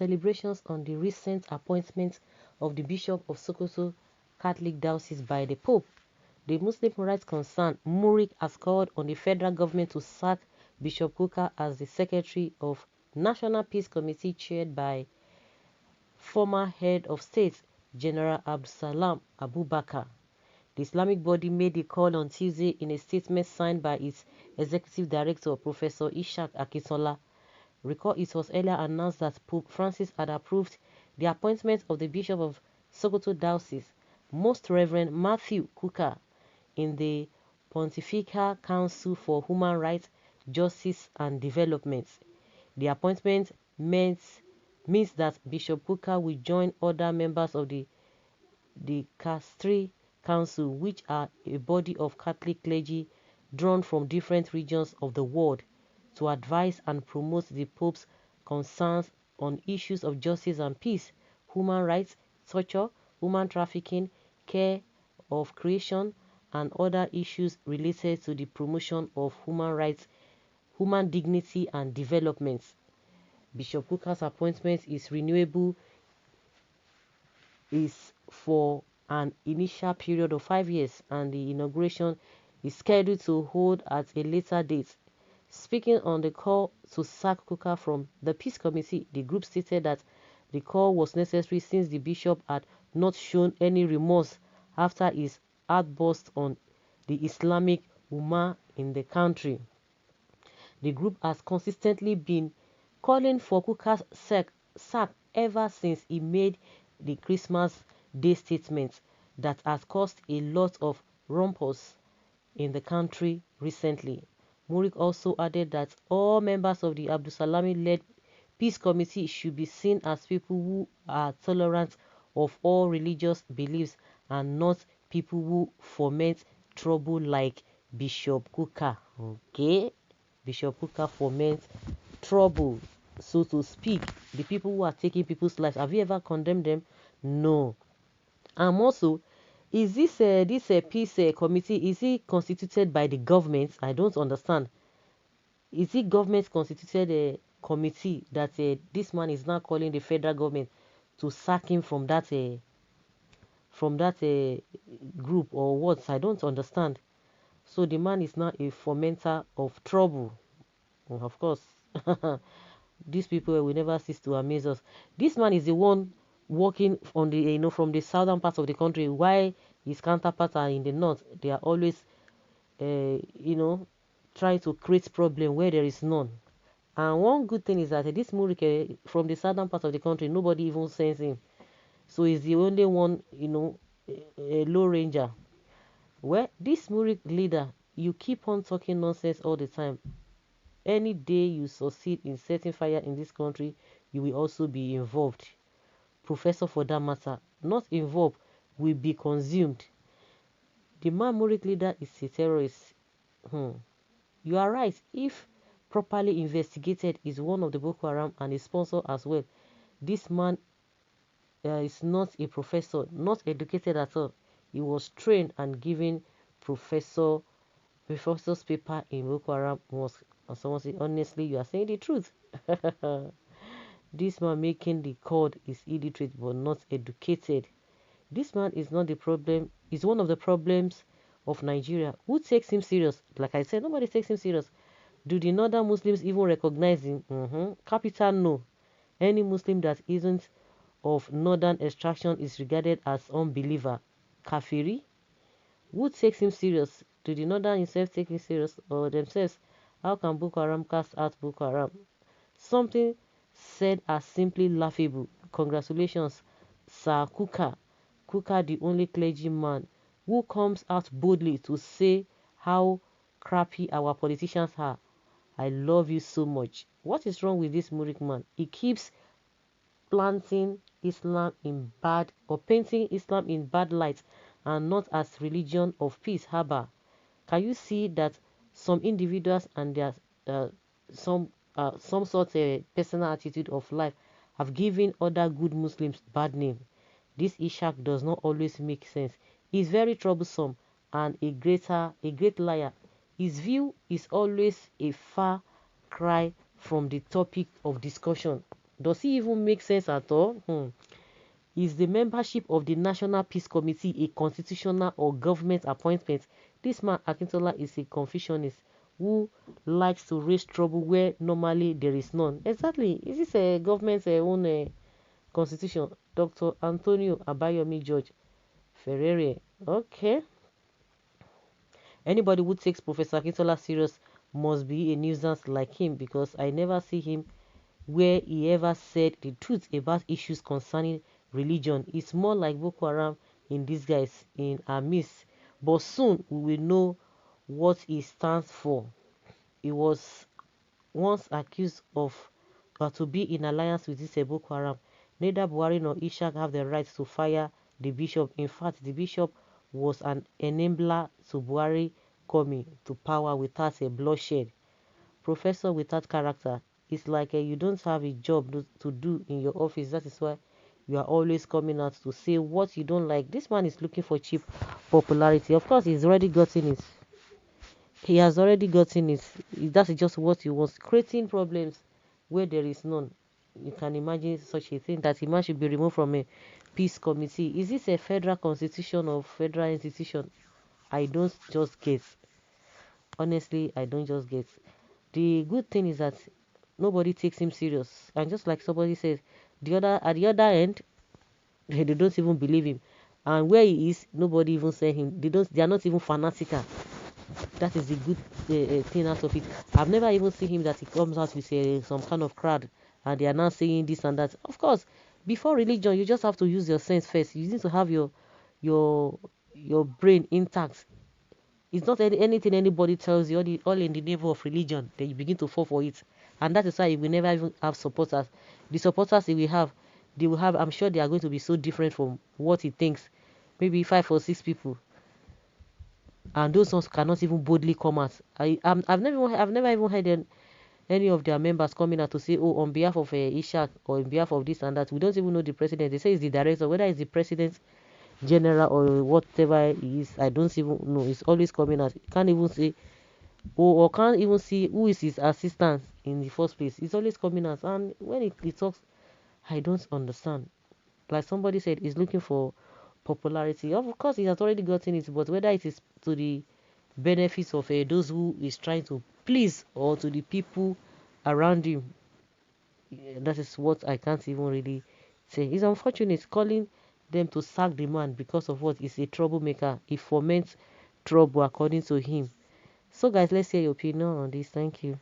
celebrations on the recent appointment of the Bishop of Sokoto Catholic Diocese by the Pope. The Muslim rights concern Murik has called on the federal government to sack Bishop Kukah as the Secretary of National Peace Committee chaired by former head of state General Abdulsalam Abubakar. The Islamic body made the call on Tuesday in a statement signed by its executive director, Professor Ishaq Akintola. Recall it was earlier announced that Pope Francis had approved the appointment of the Bishop of Sokoto Diocese, Most Reverend Matthew Kukah, in the Pontifical Council for Human Rights, Justice and Development. The appointment means that Bishop Kukah will join other members of the Castry Council, which are a body of Catholic clergy drawn from different regions of the world, to advise and promote the Pope's concerns on issues of justice and peace, human rights, torture, human trafficking, care of creation, and other issues related to the promotion of human rights, human dignity, and development. Bishop Kukah's appointment is renewable is for an initial period of 5 years, and the inauguration is scheduled to hold at a later date. Speaking on the call to sack Kukah from the Peace Committee, the group stated that the call was necessary since the bishop had not shown any remorse after his outburst on the Islamic Ummah in the country. The group has consistently been calling for Kukah's sack ever since he made the Christmas Day statement that has caused a lot of rumpus in the country recently. Murik also added that all members of the Abdulsalami-led Peace Committee should be seen as people who are tolerant of all religious beliefs and not people who foment trouble like Bishop Kukah. Okay? Bishop Kukah foments trouble, so to speak. The people who are taking people's lives, have you ever condemned them? No. And also, is this peace committee, is it constituted by the government? I don't understand. Is it government constituted committee that this man is now calling the federal government to sack him from that group, or what? I don't understand. So the man is now a fomenter of trouble. Well, of course, these people will never cease to amaze us. This man is the one working on the from the southern parts of the country, while his counterparts are in the north. They are always trying to create problem where there is none. And one good thing is that this Murik from the southern part of the country, nobody even sends him. So he's the only one, a low ranger. Well, this Murik leader, you keep on talking nonsense all the time. Any day you succeed in setting fire in this country, you will also be involved. Professor, for that matter, not involved, will be consumed. The man Murik leader is a terrorist. You are right. If properly investigated, is one of the Boko Haram and a sponsor as well. This man is not a professor, not educated at all. He was trained and given professor's paper in Boko Haram mosque. And someone said, honestly, you are saying the truth. This man making the call is illiterate but not educated. This man is not the problem, is one of the problems of Nigeria. Who takes him serious? Like I said, nobody takes him serious. Do the northern Muslims even recognize him? Capital no. Any Muslim that isn't of northern extraction is regarded as unbeliever. Kafiri? Who takes him serious? Do the northern himself take him serious, or themselves? How can Boko Haram cast out Boko Haram? Something said as simply laughable. Congratulations, Sir Kukah. Kukah, the only clergyman who comes out boldly to say how crappy our politicians are. I love you so much. What is wrong with this Murik man? He keeps planting Islam in bad, or painting Islam in bad light, and not as religion of peace. Haba. Can you see that some individuals and their some sort of personal attitude of life have given other good Muslims bad name? This Ishaq does not always make sense. He's very troublesome and a great liar. His view is always a far cry from the topic of discussion. Does he even make sense at all? Is the membership of the National Peace Committee a constitutional or government appointment? This man Akintola is a Confucianist who likes to raise trouble where normally there is none. Exactly. Is this a government's own constitution? Dr. Antonio Abayomi George Ferrere. Okay. Anybody who takes Professor Akintola serious must be a nuisance like him, because I never see him where he ever said the truth about issues concerning religion. It's more like Boko Haram in disguise in our midst. But soon we will know what he stands for. He was once accused of to be in alliance with this Boko Haram. Neither Buhari nor Ishaq have the right to fire the bishop. In fact, the bishop was an enabler to Buhari coming to power without a bloodshed. Professor without character. It's like you don't have a job to do in your office. That is why you are always coming out to say what you don't like. This man is looking for cheap popularity. Of course, he's already gotten it. He has already gotten it. That's just what he wants. Creating problems where there is none. You can imagine such a thing, that a man should be removed from a peace committee. Is this a federal constitution or federal institution? I don't just get. Honestly, I don't just get. The good thing is that nobody takes him serious. And just like somebody says, at the other end, they don't even believe him. And where he is, nobody even say him. They are not even fanatical. That is the good thing out of it. I've never even seen him that he comes out with some kind of crowd and they are now saying this and that. Of course, before religion, you just have to use your sense first. You need to have your your brain intact. It's not anything anybody tells you, all in the name of religion, then you begin to fall for it. And that is why you will never even have supporters. The supporters they will have, I'm sure they are going to be so different from what he thinks. Maybe 5 or 6 people. And those ones cannot even boldly come out. I've never even heard any of their members coming out to say, oh, on behalf of Ishak or on behalf of this and that. We don't even know the president. They say it's the director, whether it's the president general or whatever he is. I don't even know. It's always coming out. Can't even say, or can't even see who is his assistant in the first place. It's always coming out. And when he talks, I don't understand. Like somebody said, he's looking for popularity. Of course, he has already gotten it, but whether it is to the benefits of those who is trying to please or to the people around him, that is what I can't even really say. It's unfortunate calling them to sack the man because of what is a troublemaker. He foments trouble according to him. So guys, let's hear your opinion on this. Thank you.